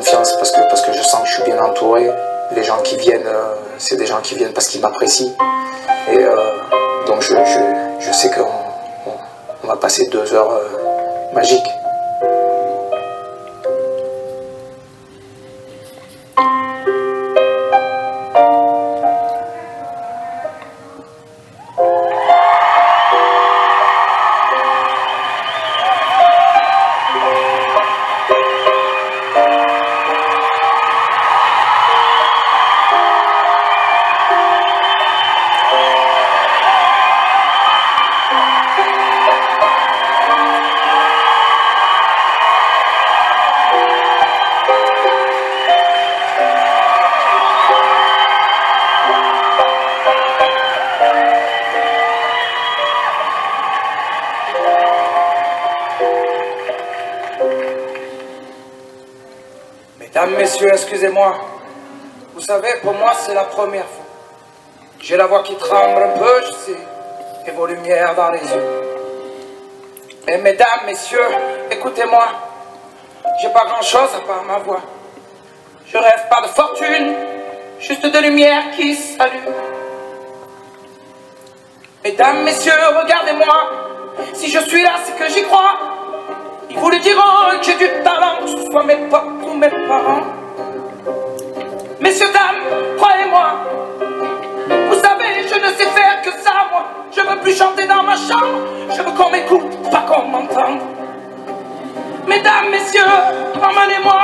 confiance parce que je sens que je suis bien entouré. Les gens qui viennent, c'est des gens qui viennent parce qu'ils m'apprécient. Et donc je sais qu'on va passer 2 heures magiques. Mesdames, messieurs, excusez-moi. Vous savez, pour moi, c'est la première fois. J'ai la voix qui tremble un peu, je sais, et vos lumières dans les yeux. Mais mesdames, messieurs, écoutez-moi. J'ai pas grand-chose à part ma voix. Je rêve pas de fortune, juste de lumière qui s'allume. Mesdames, messieurs, regardez-moi. Si je suis là, c'est que j'y crois. Ils vous le diront que j'ai du talent, que ce soit mes potes ou mes parents. Messieurs, dames, croyez-moi. Vous savez, je ne sais faire que ça, moi. Je veux plus chanter dans ma chambre. Je veux qu'on m'écoute, pas qu'on m'entende. Mesdames, messieurs, emmenez-moi.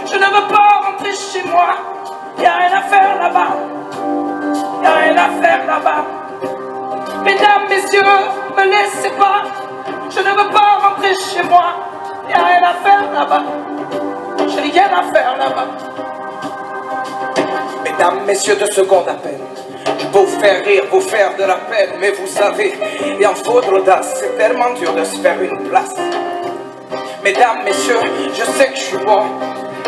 Je ne veux pas rentrer chez moi. Y a rien à faire là-bas. Y a rien à faire là-bas. Mesdames, messieurs, me laissez pas. Je ne veux pas rentrer chez moi. Y a rien à faire là-bas. J'ai rien à faire là-bas. Mesdames, messieurs, 2 secondes à peine. Je peux vous faire rire, vous faire de la peine. Mais vous savez, il en faut de l'audace. C'est tellement dur de se faire une place. Mesdames, messieurs, je sais que je suis bon.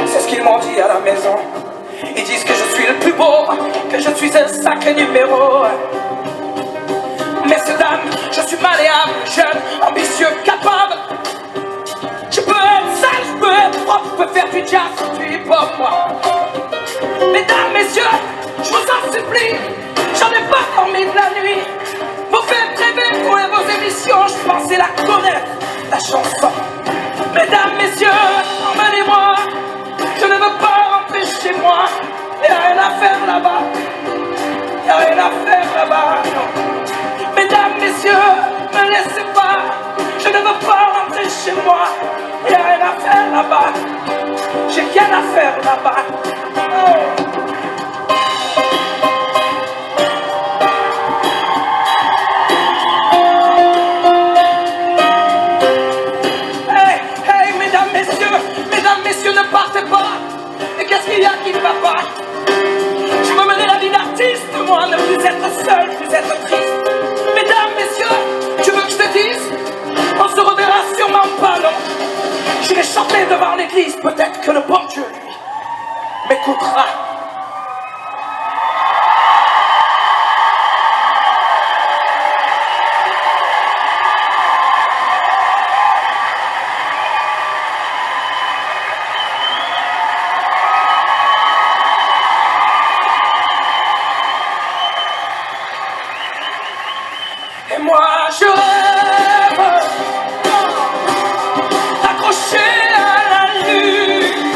C'est ce qu'ils m'ont dit à la maison. Ils disent que je suis le plus beau, que je suis un sacré numéro. Messieurs, dames, je suis malléable, jeune, ambitieux, capable. Je peux être sale, je peux être propre, je peux faire du jazz, du hip-hop, moi. Mesdames, messieurs, je vous en supplie, j'en ai pas dormi de la nuit. Vous faites rêver pour vos émissions, je pensais la connaître, la chanson. Mesdames, messieurs, emmenez-moi. Je ne veux pas rentrer chez moi. Y a rien à faire là-bas. Y a rien à faire là-bas. Mesdames, messieurs, me laissez pas. Je ne veux pas rentrer chez moi. Y a rien à faire là-bas. J'ai rien à faire là-bas. Oh. Messieurs, ne partez pas. Et qu'est-ce qu'il y a qui ne va pas? Je veux mener la vie d'artiste, moi, ne plus être seul, plus être triste. Mesdames, messieurs, tu veux que je te dise? On se reverra sûrement pas, non. J'irai chanter devant l'église, peut-être que le bon Dieu, lui, m'écoutera. Et moi je rêve accroché à la lune,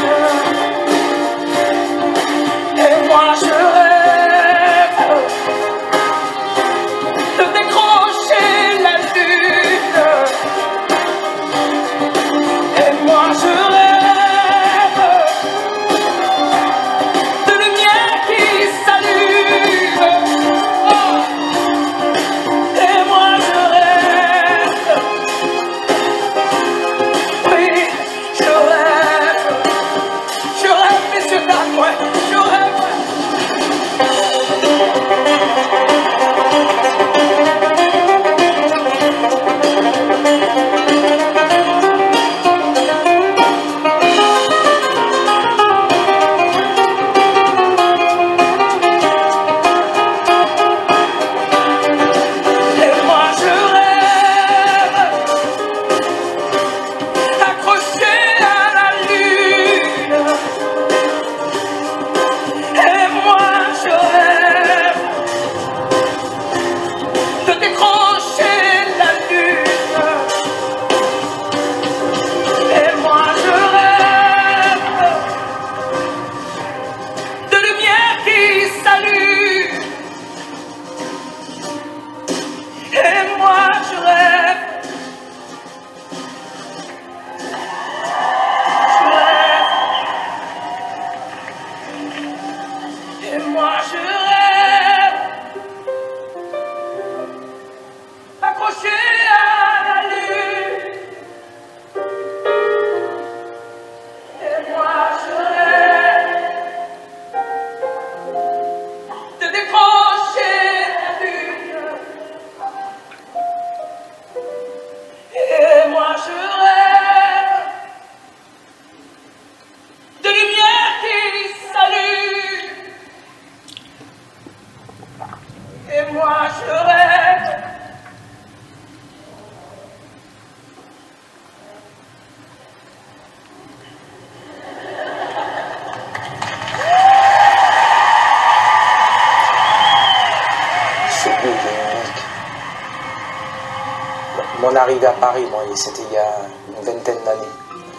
Mon arrivée à Paris, c'était il y a une vingtaine d'années.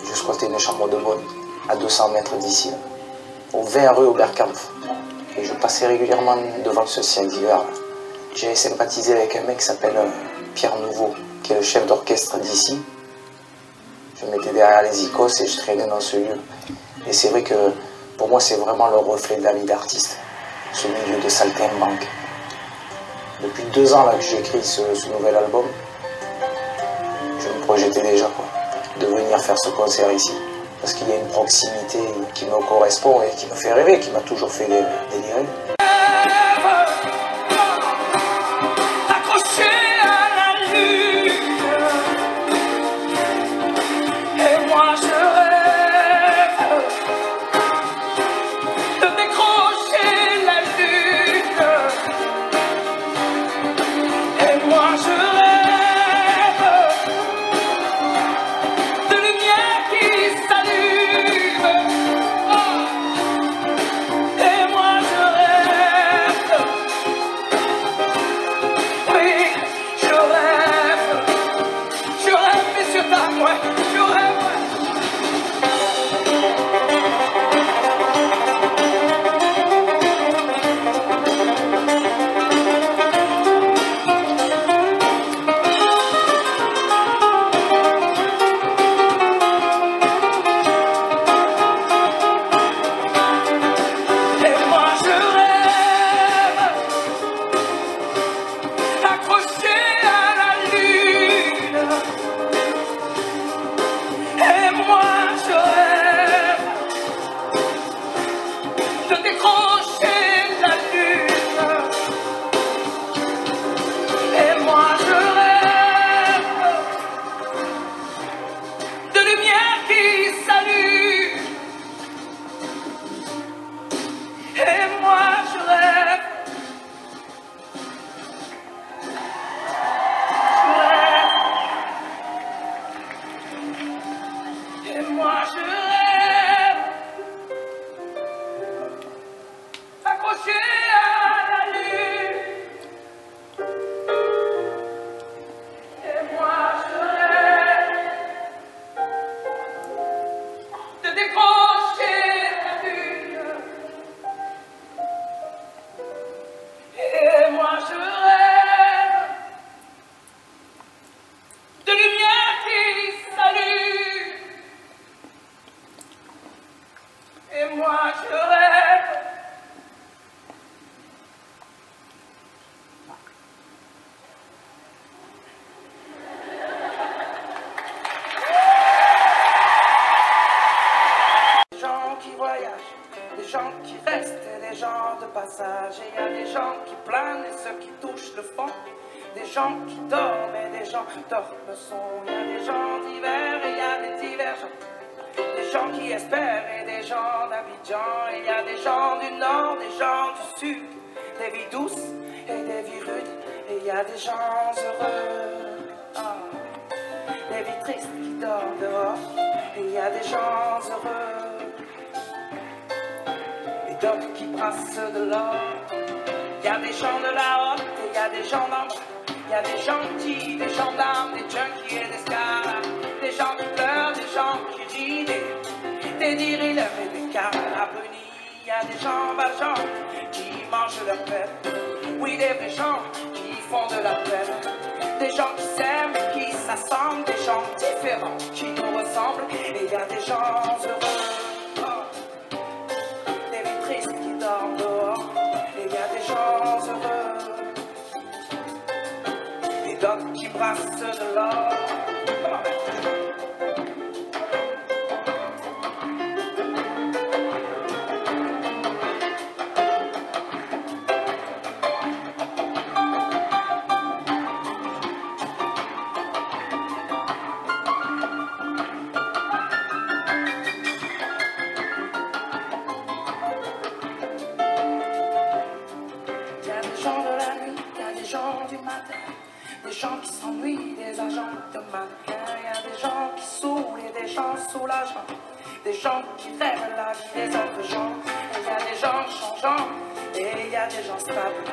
Je squattais une chambre de bonne à 200 mètres d'ici, au 20 rue Oberkampf. Et je passais régulièrement devant ce ciel d'hiver. J'ai sympathisé avec un mec qui s'appelle Pierre Nouveau, qui est le chef d'orchestre d'ici. Je me mettais derrière les icônes et je traînais dans ce lieu. Et c'est vrai que pour moi, c'est vraiment le reflet de la vie d'artiste, ce milieu de saltimbanque. Depuis 2 ans là, que j'ai écrit ce nouvel album, je me projetais déjà de venir faire ce concert ici. Parce qu'il y a une proximité qui me correspond et qui me fait rêver, qui m'a toujours fait délirer. Des gens qui restent et des gens de passage. Et il y a des gens qui planent et ceux qui touchent le fond. Des gens qui dorment et des gens qui dorment le son. Il y a des gens d'hiver et il y a des divergents. Des gens qui espèrent et des gens d'Abidjan. Et il y a des gens du nord, des gens du sud. Des vies douces et des vies rudes. Et il y a des gens heureux. Des vies tristes qui dorment dehors. Et il y a des gens heureux. D'autres qui brassent de l'or. Il y a des gens de la haute et il y a des gens d'en bas. Il y a des gentils, des gendarmes, des junkies et des scars. Des gens qui pleurent, des gens qui rient, des dealers et des carabounis. Il y a des gens valjean qui mangent leur peine. Oui, des vrais gens qui font de la peine. Des gens qui s'aiment et qui s'assemblent. Des gens différents qui nous ressemblent. Et il y a des gens heureux. Qui dorment dehors, et il y a des gens heureux, et d'autres qui brassent de l'or. Des gens qui s'ennuient, des agents de mannequins. Il y a des gens qui saoulent et des gens soulageants. Des gens qui rêvent la vie des autres gens. Et il y a des gens changeants et il y a des gens stables.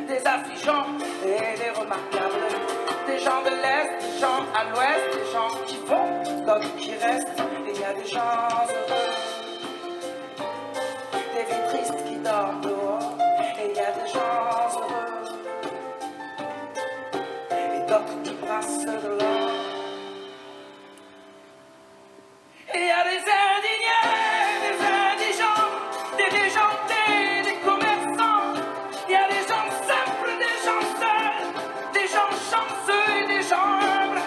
Des affligeants et des remarquables. des gens de l'Est, des gens à l'Ouest, des gens qui vont, d'autres qui restent, et il y a des gens heureux, des vies tristes qui dorment dehors, et il y a des gens heureux, et d'autres qui brassent de l'or. Et il y a des indignés, des indigents, des déjantés, des commerçants. Il y a des gens simples, des gens seuls, des gens chanceux et des gens humbles.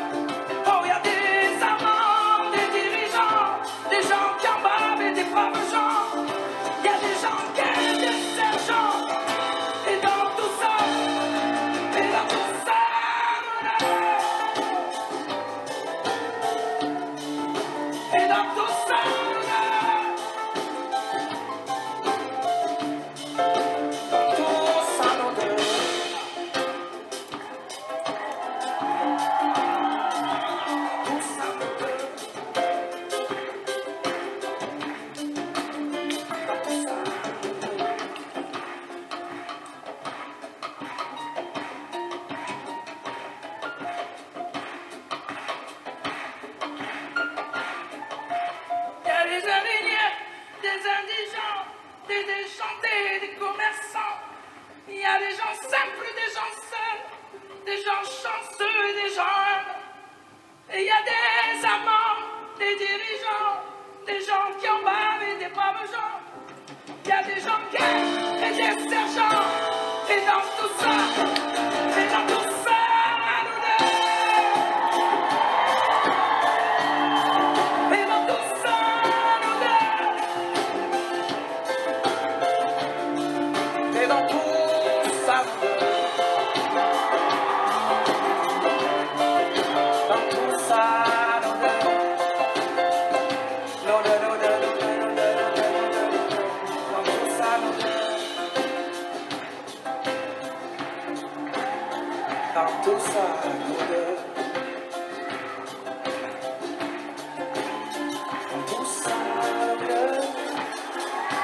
Oh, il y a des amants, des dirigeants, des gens qui en bavent et des braves gens. Il y a des gens qui aiment des sergents. Et dans tout ça, et dans tout ça, et dans tout ça, des indignés, des indigents, des déchantés, des commerçants. Il y a des gens simples, des gens seuls, des gens chanceux et des gens humbles. Et il y a des amants, des dirigeants, des gens qui en bavent et des braves gens. Il y a des gens qui aiment et des sergents. Et dans tout ça, et dans tout ça, nous deux. Et dans tout ça, nous deux. Et dans tout ça, nous deux. Dans tout ça, nous deux. Nous deux, nous deux, nous deux, nous deux, nous deux, nous deux. Dans tout ça, nous deux. Dans tout ça, nous deux. Dans tout ça, nous deux.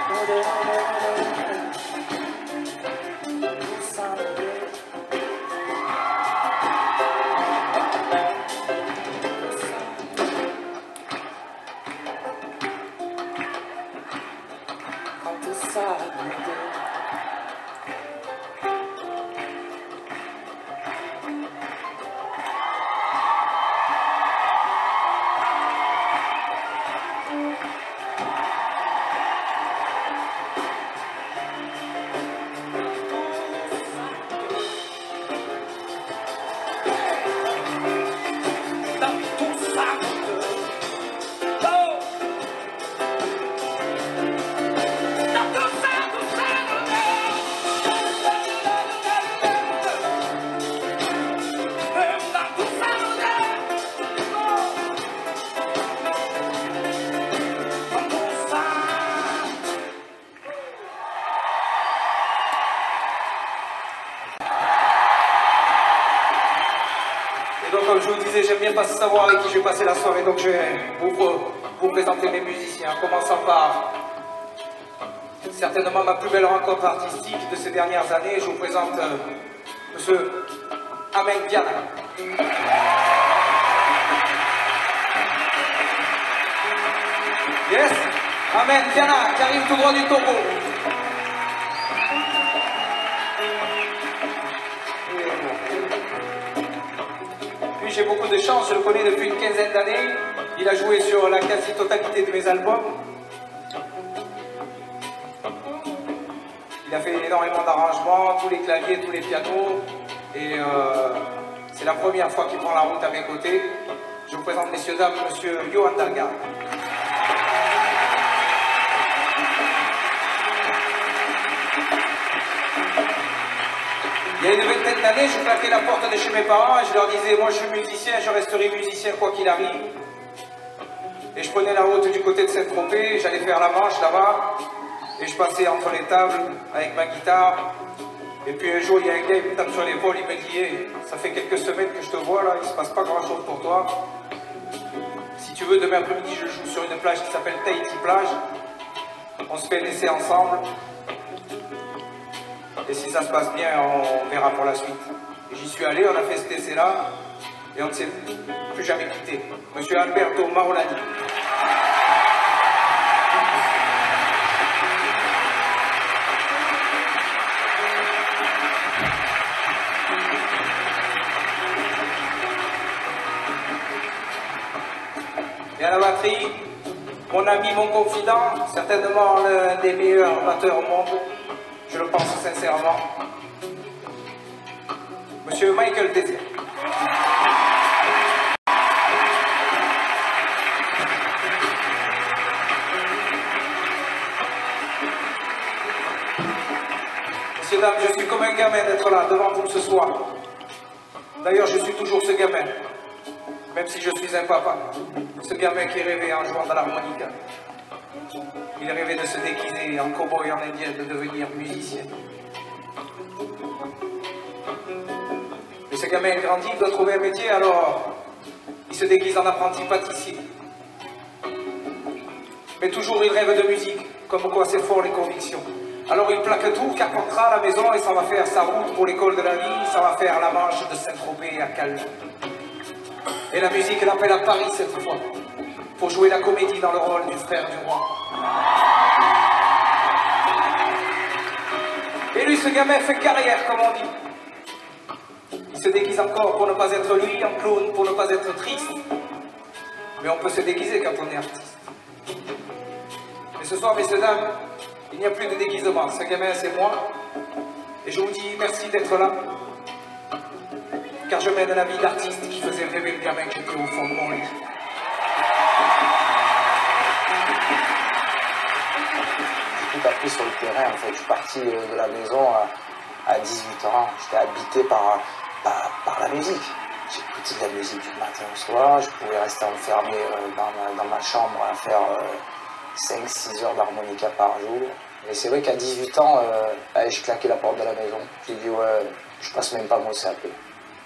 Nous deux, nous deux, nous deux. Tout ça, nous deux. Dans tout ça, nous deux. Dans tout ça, nous deux. Oh! Dans tout ça, nous deux. Dans tout ça, nous deux. Oh! Dans tout ça. Et donc, comme je vous disais, j'aime bien pas savoir avec qui je vais passer la soirée, donc je vais vous présenter mes musiciens, en commençant par certainement ma plus belle rencontre artistique de ces dernières années. Je vous présente Monsieur Amen Diana. Yes, Amen Diana, qui arrive tout droit du Togo. Lui, j'ai beaucoup de chance, je le connais depuis une quinzaine d'années. Il a joué sur la quasi-totalité de mes albums. Il a fait énormément d'arrangements, tous les claviers, tous les pianos. Et c'est la première fois qu'il prend la route à mes côtés. Je vous présente, messieurs, dames, monsieur Johan Dalgar. Il y a une vingtaine d'années, je claquais la porte de chez mes parents et je leur disais, moi je suis musicien, je resterai musicien quoi qu'il arrive. Et je prenais la route du côté de Saint-Tropez, j'allais faire la manche là-bas, et je passais entre les tables avec ma guitare. Et puis un jour, il y a un gars qui me tape sur l'épaule, il me dit, hey, ça fait quelques semaines que je te vois là, il se passe pas grand-chose pour toi. Si tu veux, demain après-midi, je joue sur une plage qui s'appelle Tahiti Plage. On se fait un essai ensemble. Et si ça se passe bien, on verra pour la suite. Et j'y suis allé, on a fait cet essai-là. Et on ne s'est plus jamais quitté. Monsieur Alberto Maolani. Et à la batterie, mon ami, mon confident, certainement l'un des meilleurs batteurs au monde, je le pense sincèrement, Monsieur Michael Désir. Messieurs, dames, je suis comme un gamin d'être là devant vous ce soir. D'ailleurs, je suis toujours ce gamin, même si je suis un papa. Ce gamin qui rêvait en jouant dans l'harmonica. Il rêvait de se déguiser en cow-boy en indien, de devenir musicien. Mais ce gamin grandit, il doit trouver un métier, alors il se déguise en apprenti pâtissier. Mais toujours il rêve de musique, comme quoi c'est fort les convictions. Alors il plaque tout, carpentera à la maison et s'en va faire sa route pour l'école de la vie, ça va faire la manche de Saint-Tropez à Calais. Et la musique l'appelle à Paris cette fois, pour jouer la comédie dans le rôle du frère du roi. Et lui, ce gamin fait carrière, comme on dit. Il se déguise encore pour ne pas être lui, en clown pour ne pas être triste. Mais on peut se déguiser quand on est artiste. Mais ce soir, messieurs, dames, il n'y a plus de déguisement. Ce gamin, c'est moi. Et je vous dis merci d'être là. Car je mène la vie d'artiste qui faisait rêver le gamin qui était au fond de mon lit. J'ai tout appris sur le terrain, en fait. Je suis parti de la maison à 18 ans. J'étais habité par la musique. J'écoutais de la musique du matin au soir. Je pouvais rester enfermé dans ma chambre à faire 5-6 heures d'harmonica par jour. Et c'est vrai qu'à 18 ans, j'ai claqué la porte de la maison. J'ai dit, ouais, je passe même pas mon CAP.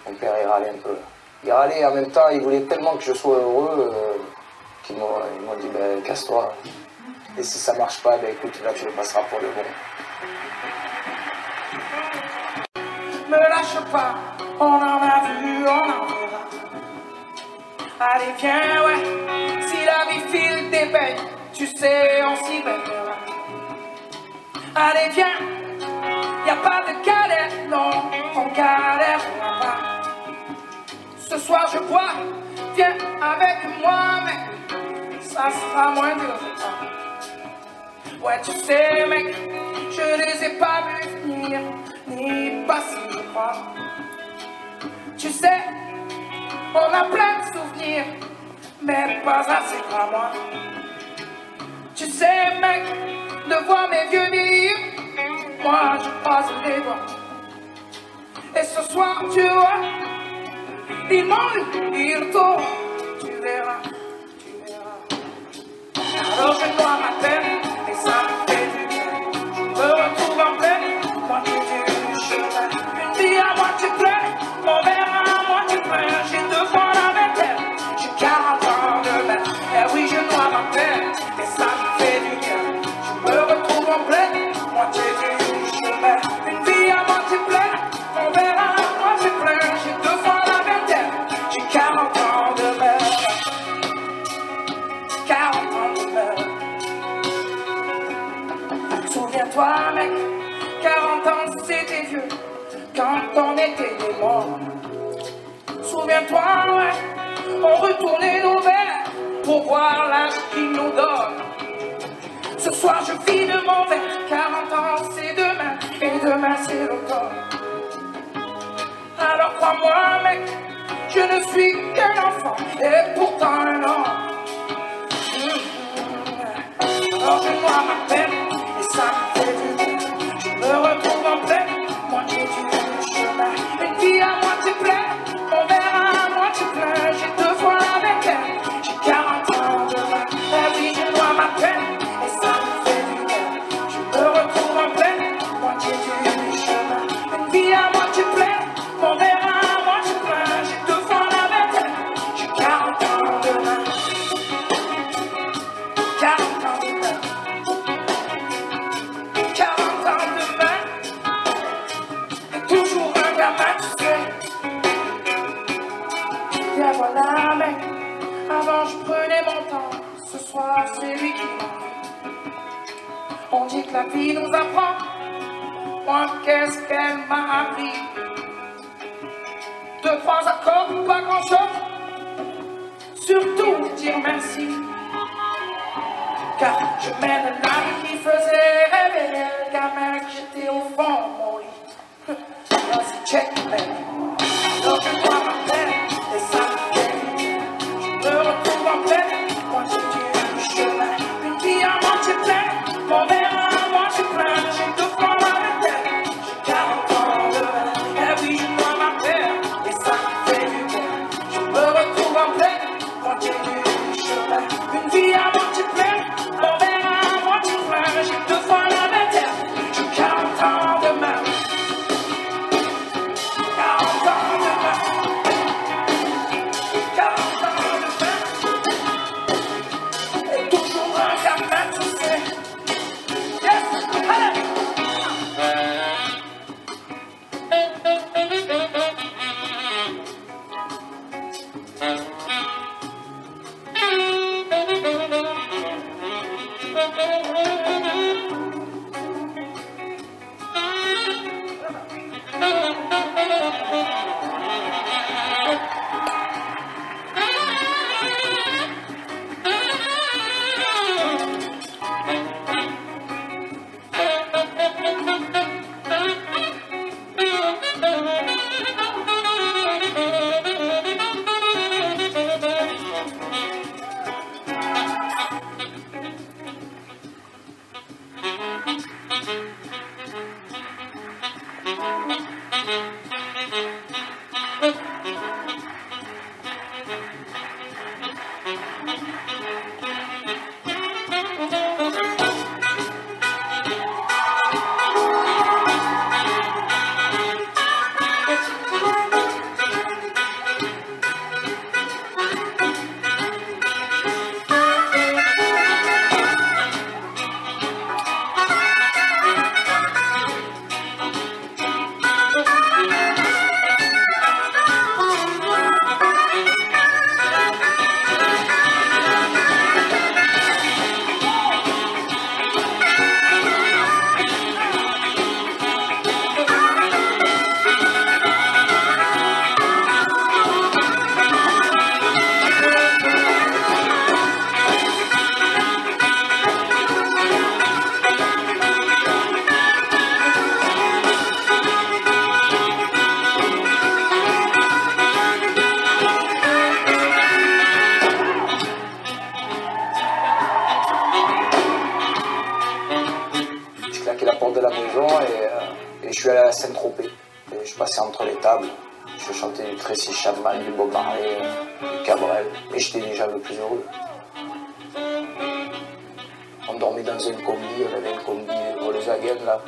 Mon père, il râlait un peu. Il râlait, en même temps, il voulait tellement que je sois heureux qu'ils m'ont dit, ben, casse-toi. Et si ça marche pas, ben écoute, là, tu le passeras pour le bon. Me lâche pas, on en a vu, on en verra. Allez, viens, ouais, si la vie file des bêtes, tu sais, on s'y verra. Allez, viens, y a pas de galère, non, on galère pas. Ce soir je bois, viens avec moi, mec, ça sera moins dur. Ouais, tu sais, mec, je les ai pas vus venir, ni passer, je crois. Tu sais, on a plein de souvenirs, mais pas assez pour moi. Tu sais, mec, de voir mes vieux vieillir, moi je croise les doigts. Et ce soir, tu vois, ils m'ont eu, ils t'auront, tu verras, tu verras. Alors je dois ma peine, et ça me fait du bien. Je me retrouve en pleine moitié du chemin. Une vie à moitié pleine, mon verre à moitié plein. J'ai 2 fois la vingtaine, j'ai 40 ans demain. Et oui, je dois ma peine, et ça me fait du bien. Je me retrouve en pleine moitié du chemin. Une vie à moitié pleine, mon verre à moitié plein. J'ai 2 fois la vingtaine, j'ai 40 ans demain. 40 ans demain. Souviens-toi, mec, 40 ans c'était vieux, quand on était des morts. Souviens-toi, ouais, on retournait nos verres pour voir l'âge qu'ils nous donne. Ce soir je vis de mon verre, 40 ans c'est demain, et demain c'est l'automne. Alors crois-moi, mec, je ne suis qu'un enfant, et pourtant un homme. Alors je noie ma peine, et ça me fait du bien. Je me retrouve en pleine moitié du chemin. Une vie à moitié pleine, mon verre à moitié plein. J'ai 2 fois la vingtaine, j'ai 40 ans demain. Et oui, je noie ma peine, et ça me fait du bien. Je me retrouve en pleine moitié du chemin. Une vie à moitié pleine, mon verre à moitié plein. J'ai 2 fois la vingtaine, j'ai 40 ans demain. 40 ans demain. On dit que la vie nous apprend. Moi, qu'est-ce qu'elle m'a appris? 2, 3 accords, pas grand-chose. Surtout dire merci. Car je mène la vie qui faisait rêver le gamin que j'étais au fond de mon lit. Vas-y, check, man. Donc je crois ma peine et ça me fait. Je me retrouve en pleine moitié du chemin. Une vie à moitié pleine, mon verre à moitié plein. J'ai 2 fois la vingtaine, j'ai 40 ans demain. Et oui, je crois ma peine et ça me fait du bien. Je me retrouve en pleine moitié du chemin. Une vie à moitié pleine, mon verre à moitié plein. J'ai 2 fois la vingtaine, j'ai 40 ans demain. 40 ans demain. 40 ans demain. Et toujours un gamin, tu sais. Yes, allez. De la maison et je suis allé à Saint-Tropez. Je passais entre les tables, je chantais du Tracy Chapman, du Bob Marley, du Cabrel, et j'étais déjà le plus heureux. On dormait dans un combi, on avait un combi Volkswagen là,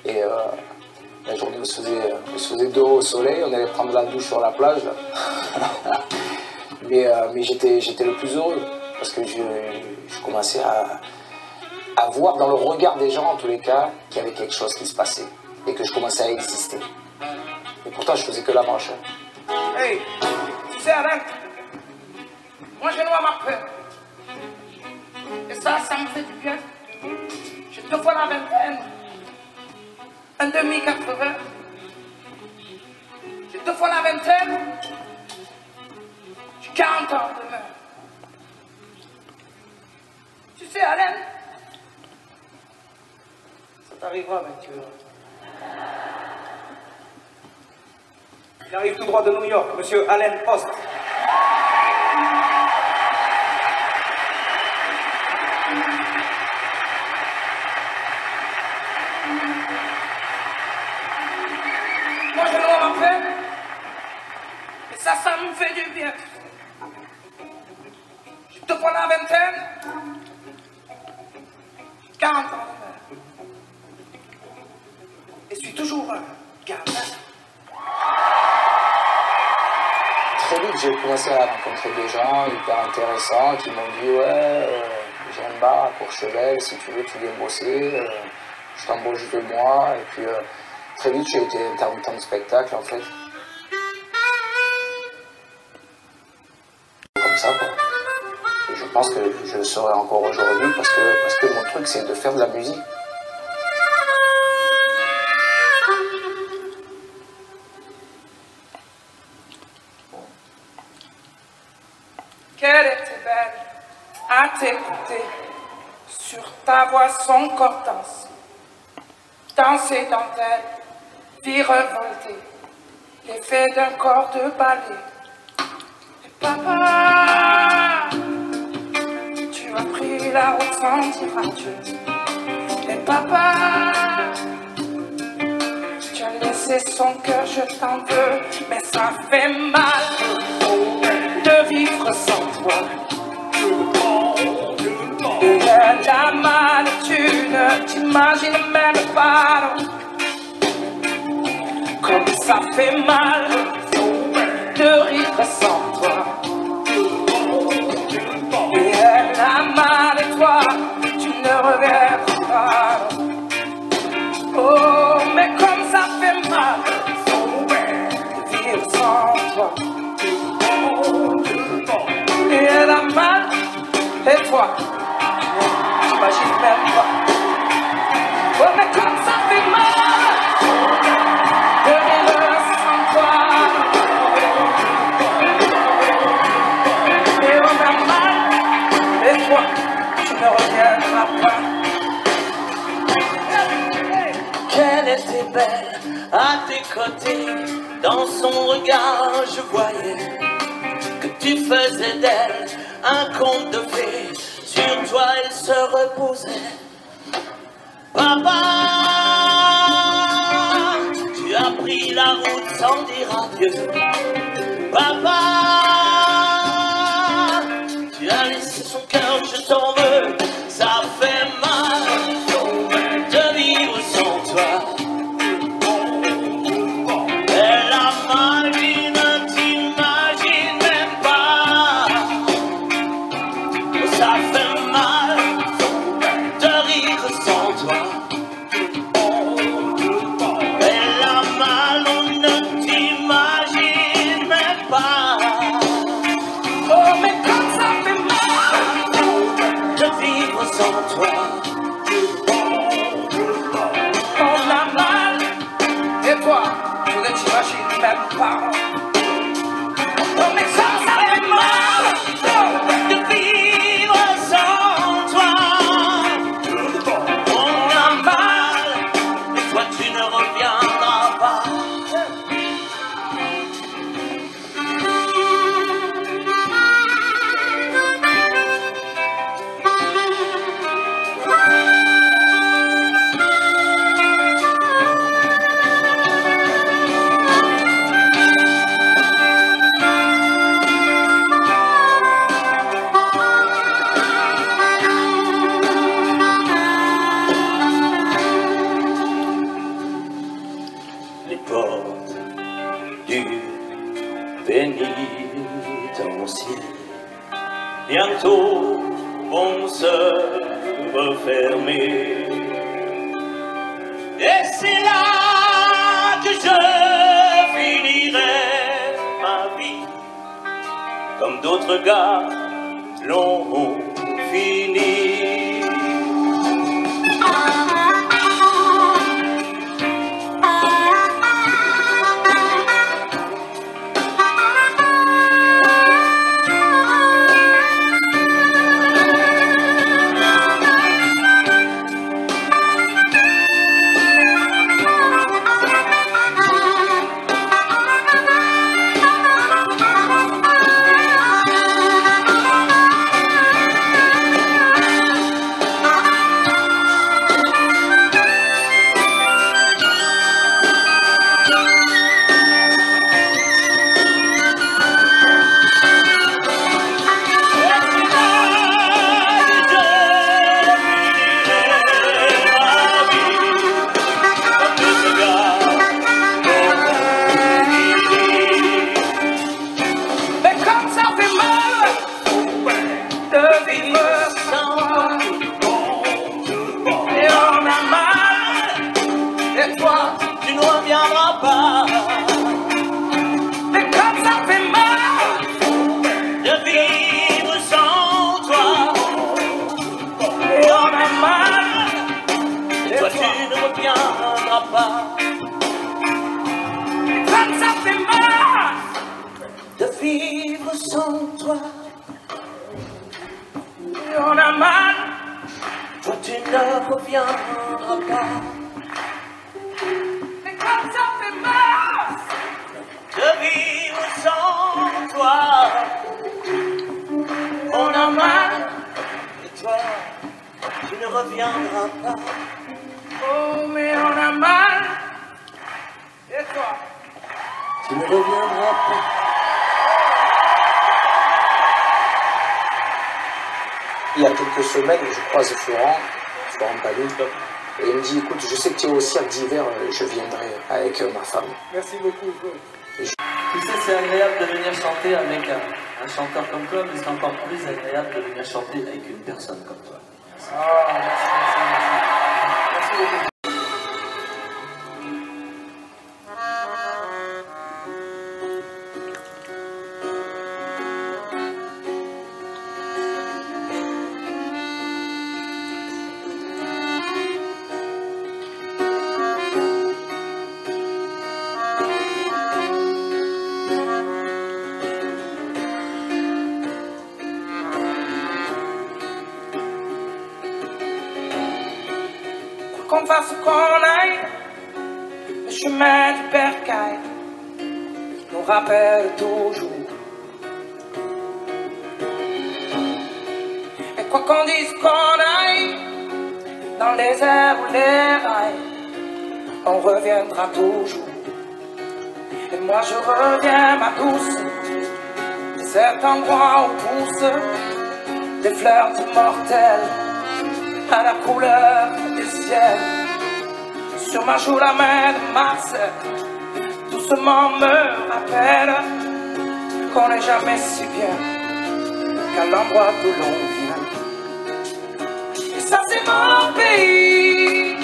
et la journée on se faisait dehors au soleil, on allait prendre la douche sur la plage. mais j'étais le plus heureux, parce que je commençais à voir dans le regard des gens, en tous les cas, qu'il y avait quelque chose qui se passait et que je commençais à exister. Et pourtant, je faisais que la manche. Hey, tu sais, Alain, moi je noie ma peur. Et ça me fait du bien. J'ai 2 fois la vingtaine, un demi 80. J'ai 2 fois la vingtaine, j'ai 40 ans demain. Tu sais, Alain, ça t'arrivera, mais tu verras. Il arrive tout droit de New York, monsieur Allen Post. Moi je noie ma peine, et ça me fait du bien. J'ai 2 fois la vingtaine, 40 ans. Et je suis toujours un gamin. Très vite, j'ai commencé à rencontrer des gens hyper intéressants qui m'ont dit ouais, j'ai un bar à Courchevel, si tu veux, tu viens bosser, je t'embauche 2 mois. Et puis très vite, j'ai été intermittent de spectacle en fait. Comme ça quoi. Et je pense que je le serai encore aujourd'hui parce que mon truc c'est de faire de la musique. t'écouter. Sur ta voix, son corps danse. Danser dentelle, vie revoltée. L'effet d'un corps de ballet. Et papa, tu as pris la route sans dire adieu. Et papa, tu as laissé son cœur, je t'en veux. Mais ça fait mal de vivre sans toi. Et la mal, tu ne t'imagines même pas comme ça fait mal de rire sans toi. Et elle a mal et toi, tu ne reviendras pas. Oh, mais comme ça fait mal de vivre sans toi. Et elle a mal et toi, tu n'imagines même pas. Oh, mais comme ça fait mal de vivre sans toi. Et on a mal, et toi, tu ne reviendras pas. Qu'elle était belle à tes côtés, dans son regard je voyais que tu faisais d'elle un conte de fées. Sur toi elle se reposait. Papa, tu as pris la route sans dire adieu. Papa, tu as laissé son cœur, je t'en veux. Ça fait mal de vivre sans toi. Elle a mal, tu ne t'imagines même pas. Ça fait mal de rire sans toi. Elle a mal, on ne t'imagine même pas. Oh, mais comme ça fait mal de vivre sans toi. on a mal, et toi, tu ne t'imagines même pas. Oh, mais comme ça fait mal De vivre sans toi. On a mal, et toi tu ne reviendras pas. Les portes du pénitencier bientôt vont se refermer. Et c'est là que je finirai ma vie, comme d'autres gars l'ont fini. reviendra pas. Mais quand ça fait mal De vivre sans toi, on a mal. Et toi, tu ne reviendras pas. Oh, mais on a mal. Et toi? Tu ne reviendras pas. Il y a quelques semaines, je croise Florent Pagny, et il me dit, écoute, je sais que tu es au cirque d'hiver, je viendrai avec ma femme. Merci beaucoup. Tu sais, c'est agréable de venir chanter avec un chanteur comme toi, mais c'est encore plus agréable de venir chanter avec une personne comme toi. Ah, merci beaucoup. Qu'on fasse qu'on aille, le chemin du bercail nous rappelle toujours. Et quoi qu'on dise qu'on aille, dans les airs ou les rails, on reviendra toujours. Et moi je reviens, ma douce, de cet endroit où poussent des fleurs immortelles à la couleur du ciel. Sur ma joue la main de Marcel doucement me rappelle qu'on n'est jamais si bien qu'à l'endroit d'où l'on vient. Et ça c'est mon pays,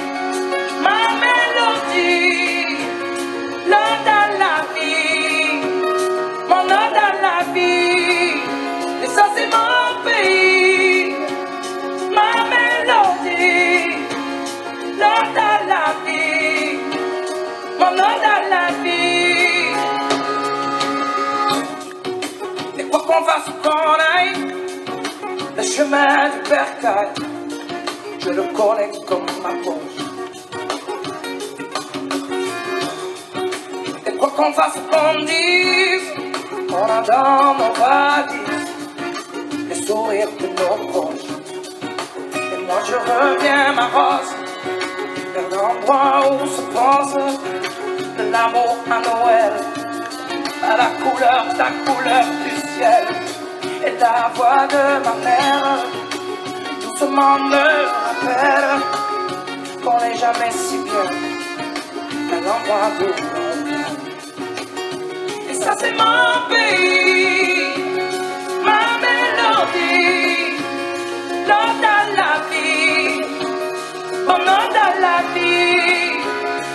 ma mélodie, l'ode à la vie, mon ode à la vie. Et ça c'est mon pays, ma mélodie, l'ode à la vie, mon ode à la vie. Et quoi qu'on fasse qu'on aille, le chemin du bercail, je le connais comme ma poche. Et quoi qu'on fasse qu'on dise, on a dans nos valises les sourires de nos proches. Moi je reviens, ma rose, vers l'endroit où se pense de l'amour à Noël, à la couleur du ciel. Et la voix de ma mère doucement me rappelle qu'on n'est jamais si bien qu'à l'endroit d'où l'on vient. Et ça c'est mon pays, ma mélodie, l'ode à la vie, mon ode à la vie.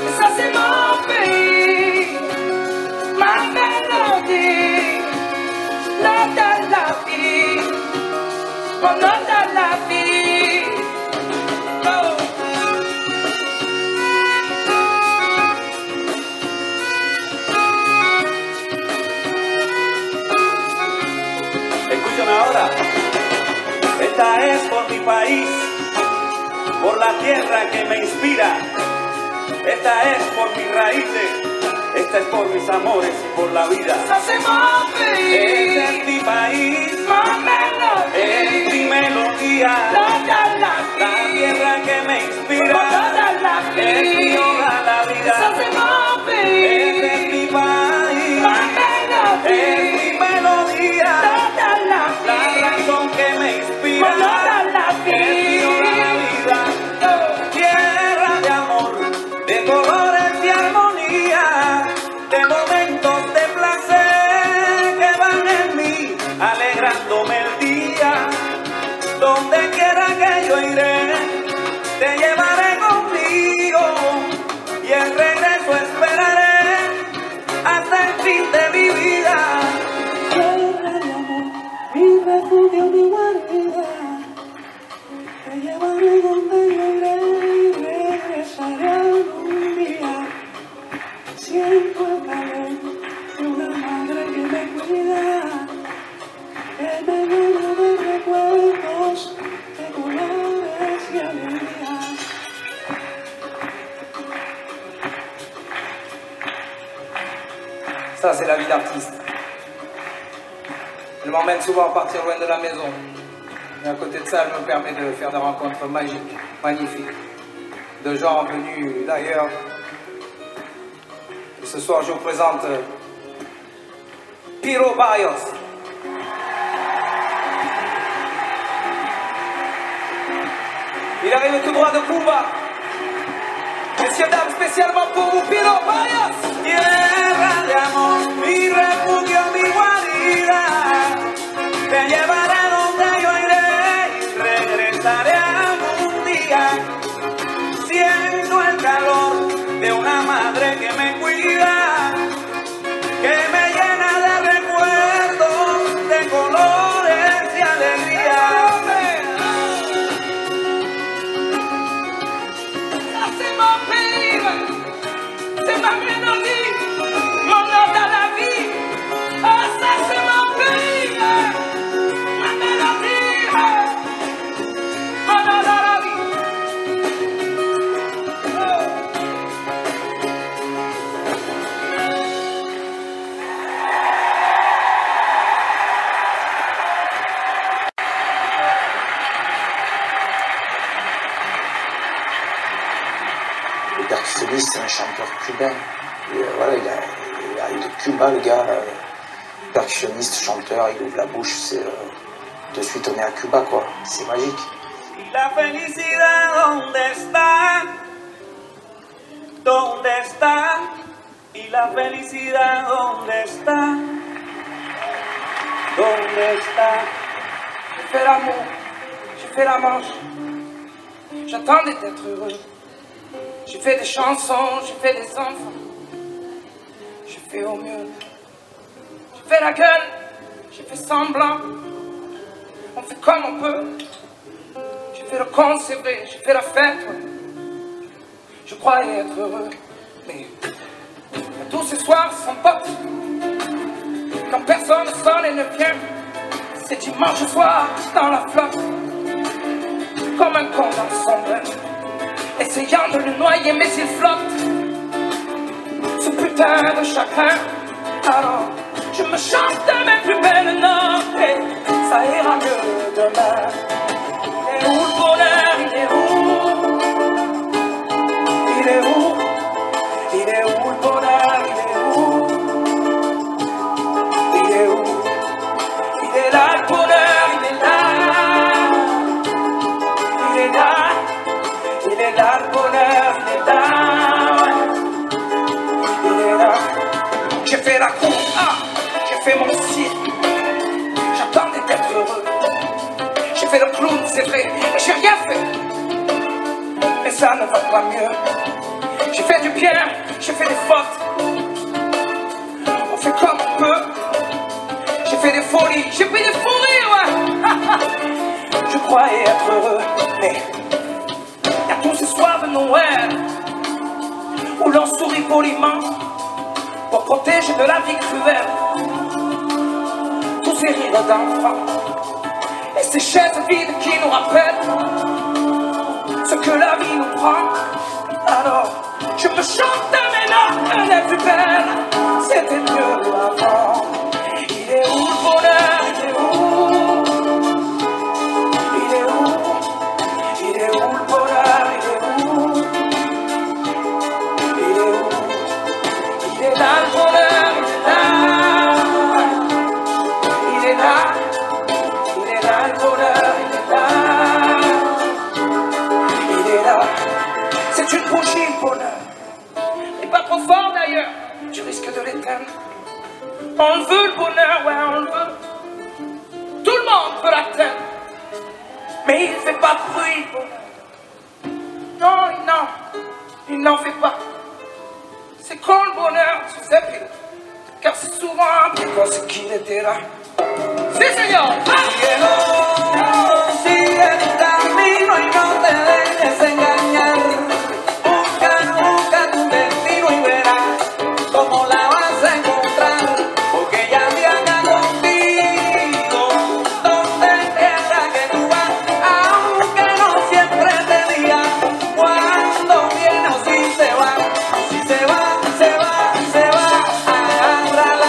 Et ça c'est mon pays, ma mélodie, l'ode à la vie, mon ode à la vie. Oh. Escúchame ahora. Esta es por mi país, por la tierra que me inspira. Esta es por mis raíces, esta es por mis amores, por la vida. Este es mi país, es mi melodía, la tierra que me inspira, es mi hogar a la vida. Este es mi país, es mi melodía, la razón que me inspira, es mi hogar a la vida. Tierra de amor, de colores y armonía, de momentos de placer que van en mí, alegrándome el día. Donde quiera que yo iré, te llevaré conmigo y el regreso esperaré hasta el fin de mi vida. Tierra de amor, mi refugio, mi guarida, te llevaré donde yo iré y regresaré algún día. Siento el calor de una madre que me cuida, que me llena de recuerdos, de colores y alegría. Ça, c'est la vie d'artiste. Elle m'emmène souvent partir loin de la maison. Et à côté de ça, elle me permet de faire des rencontres magiques, magnifiques, de gens venus d'ailleurs. Et ce soir, je vous présente Piro Barrios. Il arrive tout droit de Cuba. Messieurs, dames, spécialement pour vous, Piro Barrios. Tierra de amor, mi refugio, mi guarida, te llevaré donde yo iré y regresaré algún día. Siento el calor de una madre que me cuida, que me llena de recuerdos, de colores y alegría. C'est mon pays, c'est ma mélodie, mon nom dans la vie. Oh, ça c'est mon pays, ma mélodie, mon nom dans la vie. Le percussionniste, c'est un chanteur cubain. Et, voilà, il arrive de Cuba, le gars. Percussionniste, chanteur, il ouvre la bouche, c'est de suite on est à Cuba, quoi. C'est magique. Y la felicidad, ¿dónde está? ¿Dónde está? Y la felicidad, ¿dónde está? ¿Dónde está? J'ai fait l'amour, j'ai fait la manche. J'attendais d'être heureux. J'ai fait des chansons, j'ai fait des enfants. J'ai fait au mieux. J'ai fait la gueule, j'ai fait semblant. On fait comme on peut. J'ai fait le con, c'est vrai, j'ai fait la fête. Ouais. Je croyais être heureux, mais tous ces soirs sont potes. Quand personne ne sonne et ne vient, c'est dimanche soir dans la flotte. Comme un con dans son bain, essayant de le noyer, mais il flotte. Ce putain de chacun. Alors, je me chante mes plus belles notes et ça ira mieux demain. Il est où le bonheur? Il est où? Il est où? Il est où le bonheur? Il est où? Il est où? Il est là le bonheur, il est là. Il est là. Il est là le bonheur, il est là. Il est là. J'ai fait la cour, j'ai fait mon cirque. J'attendais d'être heureux. J'ai fait le clown, c'est vrai, mais j'ai rien fait. Mais ça ne va pas mieux. J'ai fait du bien, j'ai fait des fautes. On fait comme on peut. J'ai fait des folies, j'ai pris des fous rires, ouais. Je croyais être heureux, mais y'a tous ces soirs de Noël où l'on sourit poliment pour protéger de la vie cruelle. Tous ces rires d'enfants et ces chaises vides qui nous rappellent ce que la vie nous prend. Alors, je me chante mes notes les plus belles. C'était mieux avant. Il est où le bonheur? Il est où? Il est où? Il est où le bonheur? Il est où? Il est où? Il est là le bonheur, il est là. Il est là. Il est là le bonheur, il est là. Il est là. C'est une bougie le bonheur. Et pas trop fort d'ailleurs, tu risques de l'éteindre. On le veut le bonheur, ouais on le veut. Tout le monde peut l'atteindre. Mais il fait pas de bruit le bonheur. Non, il n'en fait pas. C'est quand le bonheur, tu sais, puis, car c'est souvent parce qu'il était là. Sí, señor. Sigue tu camino y no te dejes engañar. Busca tu destino y verás cómo la vas a encontrar. Porque ya te haga contigo donde quiera que tú vas. Aunque no siempre te diga cuándo viene o si se va. Si se va, se va, se va. Agarra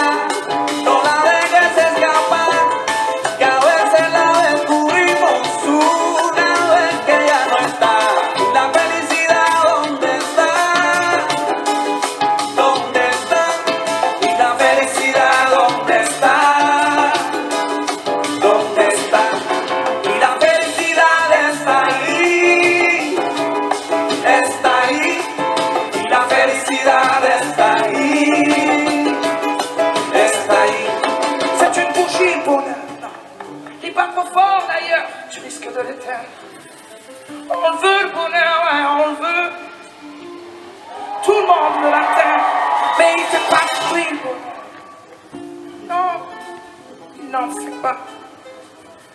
n'en fais pas.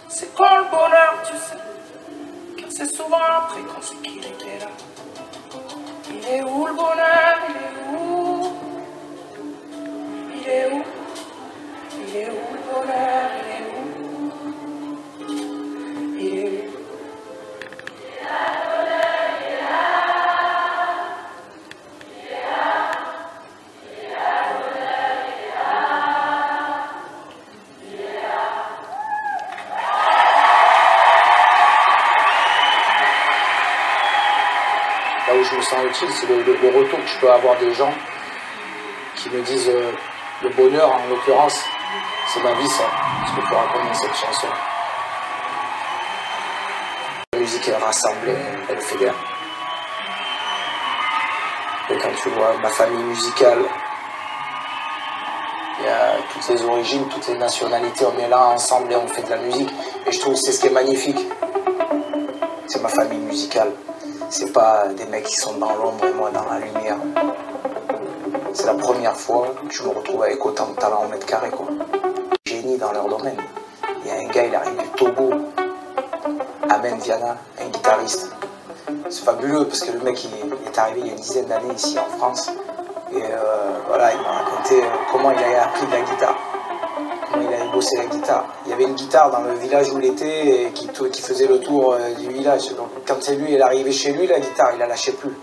C'est quand le bonheur, tu sais, car c'est souvent après qu'on sait qu'il était là. Il est où le bonheur? Il est où? Il est où? Il est où le bonheur? Il est où? Il est où? Là où je me sens utile, c'est le retour que je peux avoir des gens qui me disent le bonheur, en l'occurrence, c'est ma vie, ça, ce que tu racontes dans cette chanson. La musique, elle rassemble, elle fédère. Et quand tu vois ma famille musicale, il y a toutes les origines, toutes les nationalités, on est là ensemble et on fait de la musique. Et je trouve que c'est ce qui est magnifique. C'est ma famille musicale. C'est pas des mecs qui sont dans l'ombre et moi dans la lumière. C'est la première fois que je me retrouve avec autant de talent au mètre carré, quoi. Génie dans leur domaine. Il y a un gars, il arrive du Togo, Amen Viana, un guitariste. C'est fabuleux parce que le mec il est arrivé il y a une dizaine d'années ici en France. Et voilà, il m'a raconté comment il avait appris de la guitare. Comment il avait bossé la guitare. Il y avait une guitare dans le village où il était et qui faisait le tour du village. Donc quand c'est lui, il est arrivé chez lui, la guitare, il la lâchait plus.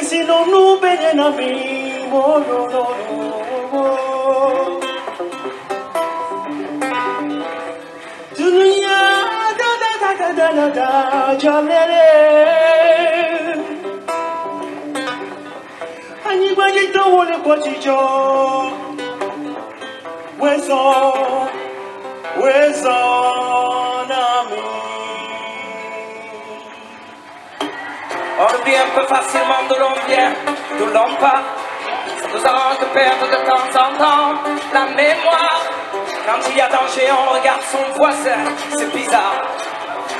Sinon nous baignons dans la vie, oh non, non, non. Dunia, da, jalele. Ani baji to wole kwachicho. Wezo nami. On oublie un peu facilement d'où l'on vient, d'où l'on part. Ça nous arrange de perdre de temps en temps la mémoire. Quand il y a danger, on regarde son voisin, c'est bizarre.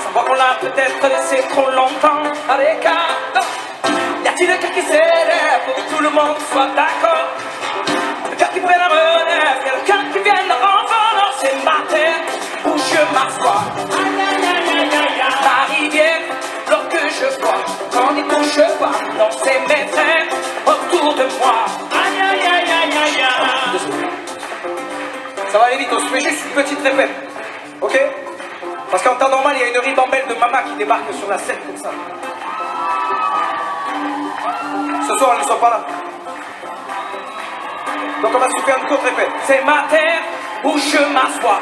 Sans voir qu'on l'a peut-être laissé trop longtemps à l'écart. Y a-t-il quelqu'un qui s'élève pour que tout le monde soit d'accord? Quelqu'un qui prenne la relève, quelqu'un qui vienne le renfort. C'est ma terre où je m'assois. Ma rivière, l'eau que je bois. Quand il touche pas, non c'est mes frères autour de moi. Aïe aïe aïe aïe aïe aïe. Ça va aller vite, on se fait juste une petite répète. Ok? Parce qu'en temps normal, il y a une ribambelle de mamas qui débarque sur la scène comme ça. Ce soir, elles ne sont pas là. Donc on va se faire une courte répète. C'est ma terre où je m'assois.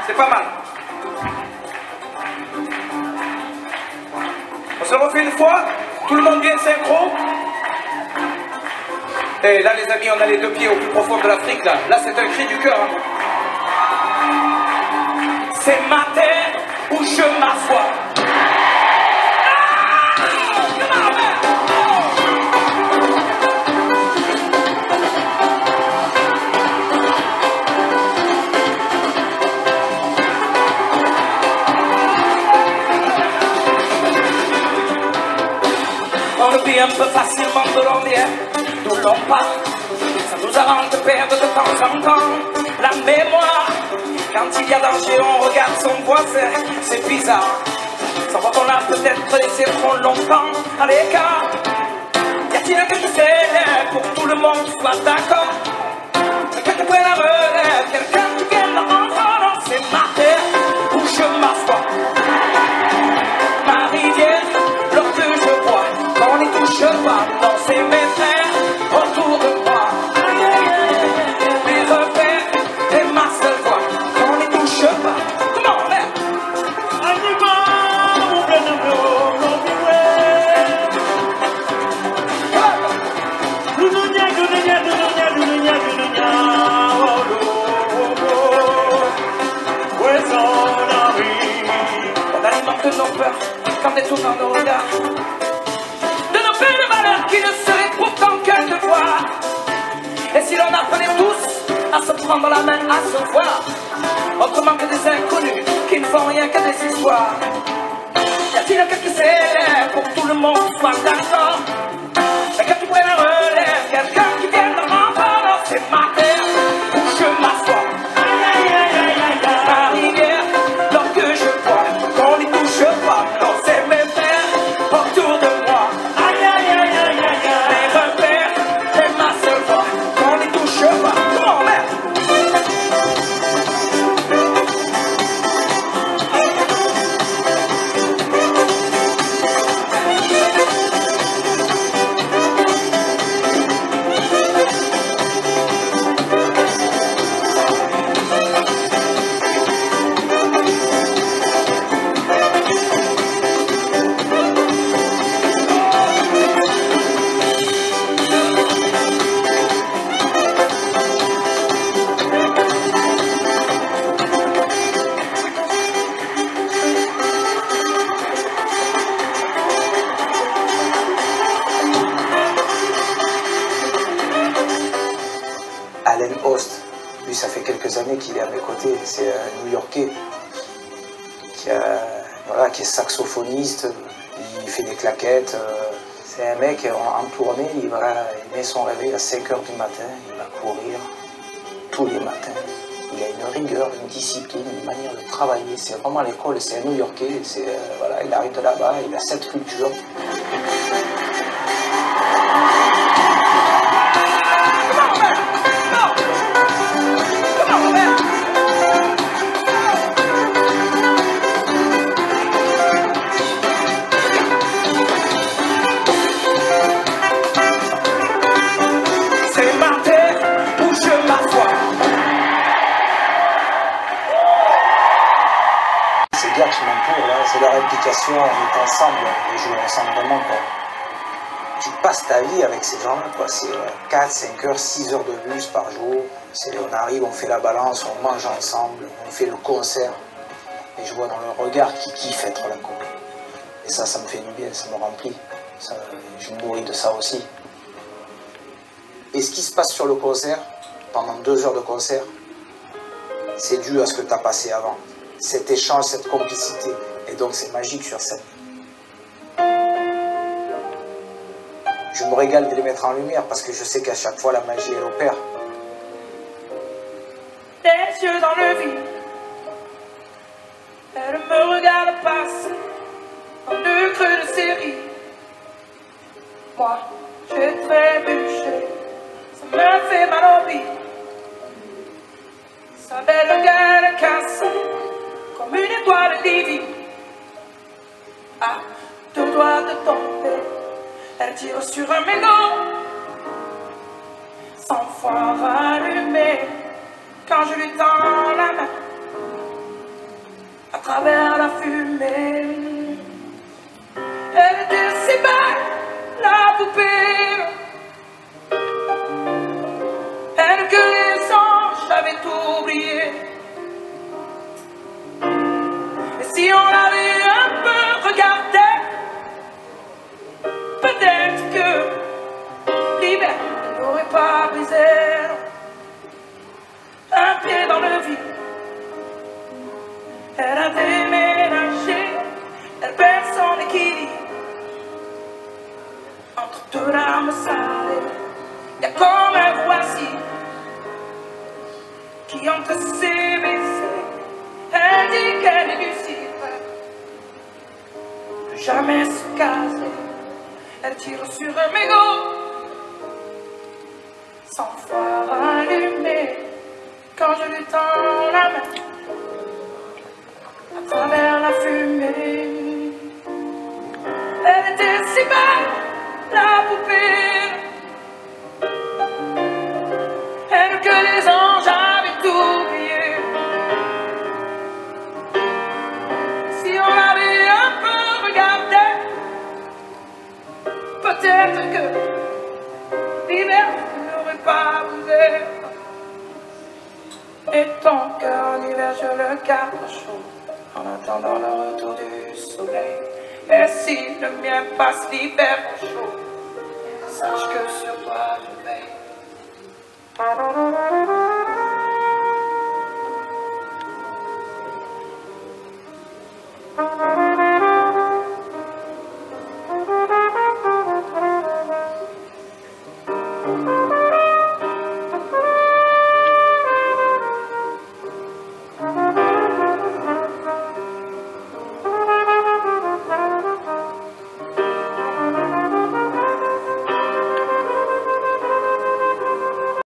C'est pas mal. On se refait une fois, tout le monde vient synchro. Et là les amis, on a les deux pieds au plus profond de l'Afrique là. Là c'est un cri du cœur. Hein. C'est ma terre où je m'assois. On oublie un peu facilement de l'on vient, d'où l'on part. Ça nous arrange de perdre de temps en temps la mémoire. Quand il y a danger, on regarde son voisin, c'est bizarre. Sans voir qu'on l'a peut-être laissé trop longtemps à l'écart. Y a-t-il quelqu'un qui s'élève pour que tout le monde soit d'accord? Quelqu'un qui prenne la relève, quelqu'un qui vienne le renfort. C'est ma terre où je m'assois. Ma rivière, l'eau que je bois. Quand on n'y touche pas, non c'est mes frères autour de moi. Mes repères et ma seule voix. Quand on n'y touche pas, comment on est? On alimente nos peurs quand des tours dans nos se rendre la main à se voir, autrement que des inconnus qui ne font rien que des histoires. Y a-t-il quelqu'un qui s'élève pour que tout le monde soit d'accord? Quelqu'un qui prenne un relève, quelqu'un qui vienne de m'entendre. C'est ma terre où je m'assois. Aïe aïe aïe aïe aïe aïe. Ma rivière, l'or que je bois, qu'on n'y touche pas. Non, c'est mes frères autour de moi. Aïe aïe aïe aïe aïe aïe. Mes repères, c'est ma seule voix, qu'on n'y touche pas. Comment merde? Allen Host, lui ça fait quelques années qu'il est à mes côtés, c'est un New-Yorkais qui est saxophoniste, il fait des claquettes, c'est un mec en tournée, il met son réveil à 5 h du matin, il va courir tous les matins, il a une rigueur, une discipline, une manière de travailler, c'est vraiment l'école, c'est un New-Yorkais, voilà, il arrive de là-bas, il a cette culture. Ces gars qui m'entourent, là, c'est leur implication, on est ensemble, on joue ensemble vraiment, quoi. Tu passes ta vie avec ces gens-là, quoi. C'est 4, 5 heures, 6 heures de bus par jour. On arrive, on fait la balance, on mange ensemble, on fait le concert. Et je vois dans leur regard qu'ils kiffent être là, quoi. Et ça me fait du bien, ça me remplit. Je me nourris de ça aussi. Et ce qui se passe sur le concert, pendant 2 heures de concert, c'est dû à ce que tu as passé avant. Cet échange, cette complicité. Et donc c'est magique sur scène. Je me régale de les mettre en lumière parce que je sais qu'à chaque fois la magie elle opère. Les yeux dans le vide, elle me regarde passer en 2 creux de série. Moi, j'ai trébuché, ça me fait mal au bide. Sa belle gueule cassée comme une étoile divine. À 2 doigts de tomber, elle tire sur un mégot, 100 fois rallumé. Quand je lui tends la main, à travers la fumée, elle était si belle, la poupée, elle que les anges avaient oublié. Et si on l'avait un peu regardé, peut-être que l'hiver n'aurait pas brisé. Un pied dans le vide, elle a déménagé, elle perd son équilibre. Entre 2 larmes salées, y'a comme un voici qui entre ses baisers, elle dit qu'elle est lucide, plus jamais se caser. Elle tire sur un mégot, 100 fois rallumé. Quand je lui tends la main, à travers la fumée, elle était si belle, la poupée, elle que les anges avaient oublié. Si on l'avait un peu regardé, peut-être que l'hiver n'aurait pas bougé. Et ton cœur en hiver je le garde chaud, en attendant le retour du soleil. Et si le mien passe l'hiver chaud, sache que sur toi je veille.